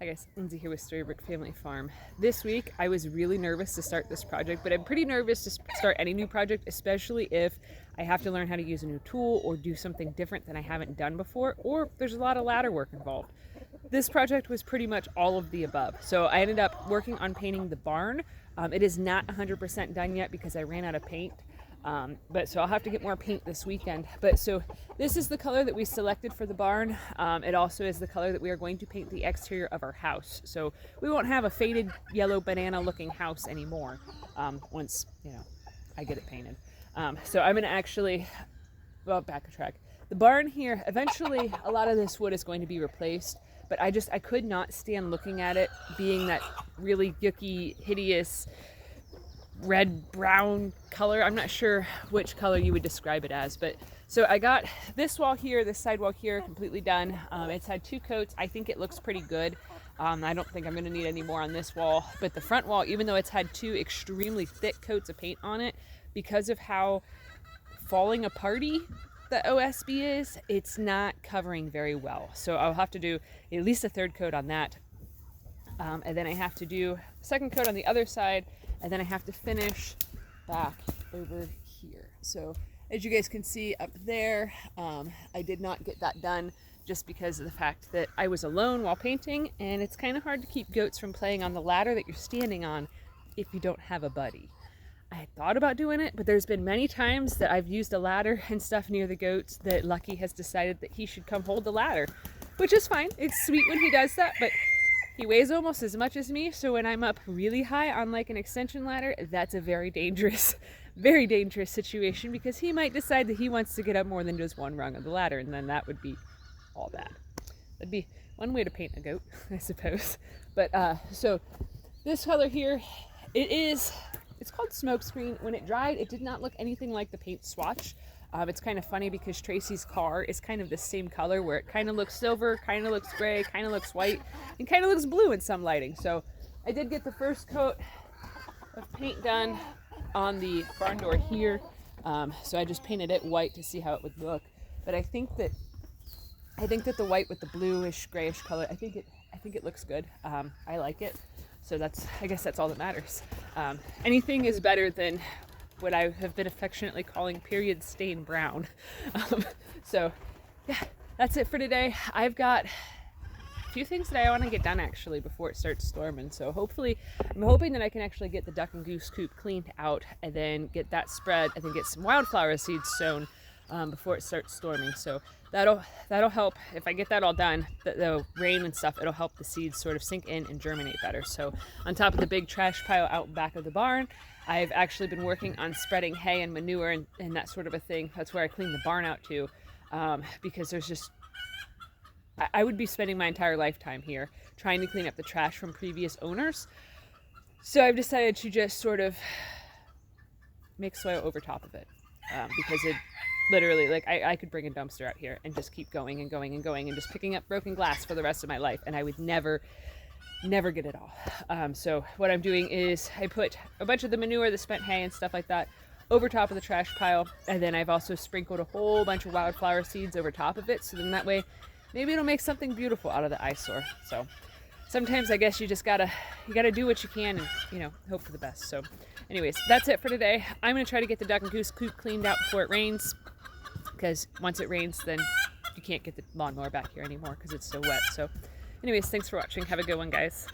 Hi guys, Lindsay here with Storybook Family Farm. This week I was really nervous to start this project, but I'm pretty nervous to start any new project, especially if I have to learn how to use a new tool or do something different than I haven't done before, or there's a lot of ladder work involved. This project was pretty much all of the above. So I ended up working on painting the barn. It is not 100% done yet because I ran out of paint. So I'll have to get more paint this weekend. So this is the color that we selected for the barn. It also is the color that we are going to paint the exterior of our house. So we won't have a faded yellow banana looking house anymore once, I get it painted. So I'm going to actually, backtrack. The barn here, eventually a lot of this wood is going to be replaced, but I could not stand looking at it being that really yucky, hideous, red brown color. I'm not sure which color you would describe it as, but so I got this wall here, this side wall here completely done. It's had 2 coats. I think it looks pretty good. I don't think I'm going to need any more on this wall, but the front wall, even though it's had 2 extremely thick coats of paint on it, because of how falling aparty the OSB is, it's not covering very well. So I'll have to do at least a 3rd coat on that. And then I have to do a 2nd coat on the other side, and then I have to finish back over here. So as you guys can see up there, I did not get that done just because of the fact that I was alone while painting, and it's kind of hard to keep goats from playing on the ladder that you're standing on if you don't have a buddy. I had thought about doing it, but there's been many times that I've used a ladder and stuff near the goats that Lucky has decided that he should come hold the ladder, which is fine. It's sweet when he does that, but he weighs almost as much as me, so when I'm up really high on like an extension ladder, that's a very dangerous situation, because he might decide that he wants to get up more than just one rung of the ladder, and then that would be all bad. That'd be one way to paint a goat, I suppose. But so this color here, it's called Smokescreen. When it dried, it did not look anything like the paint swatch. It's kind of funny because Tracy's car is kind of the same color, where it kind of looks silver, kind of looks gray, kind of looks white, and kind of looks blue in some lighting. So I did get the first coat of paint done on the barn door here. So I just painted it white to see how it would look. But I think that the white with the bluish, grayish color, I think it looks good. I like it. So I guess that's all that matters. Anything is better than what I have been affectionately calling period stain brown. So yeah, that's it for today. I've got a few things that I want to get done actually before it starts storming. So I'm hoping that I can actually get the duck and goose coop cleaned out, and then get that spread, and then get some wildflower seeds sown before it starts storming. So that'll help. If I get that all done, the rain and stuff, it'll help the seeds sort of sink in and germinate better. So on top of the big trash pile out back of the barn, I've actually been working on spreading hay and manure and that sort of a thing. That's where I clean the barn out too, because I would be spending my entire lifetime here trying to clean up the trash from previous owners. So I've decided to just sort of make soil over top of it, because it literally, like, I could bring a dumpster out here and just keep going and going and going and just picking up broken glass for the rest of my life, and I would never get it all. So what I'm doing is I put a bunch of the manure, the spent hay and stuff like that over top of the trash pile, and then I've also sprinkled a whole bunch of wildflower seeds over top of it, so then that way maybe it'll make something beautiful out of the eyesore. So sometimes I guess you just gotta do what you can and hope for the best. So anyways, that's it for today. I'm gonna try to get the duck and goose coop cleaned out before it rains, because once it rains, then you can't get the lawnmower back here anymore because it's so wet. So anyways, thanks for watching. Have a good one, guys.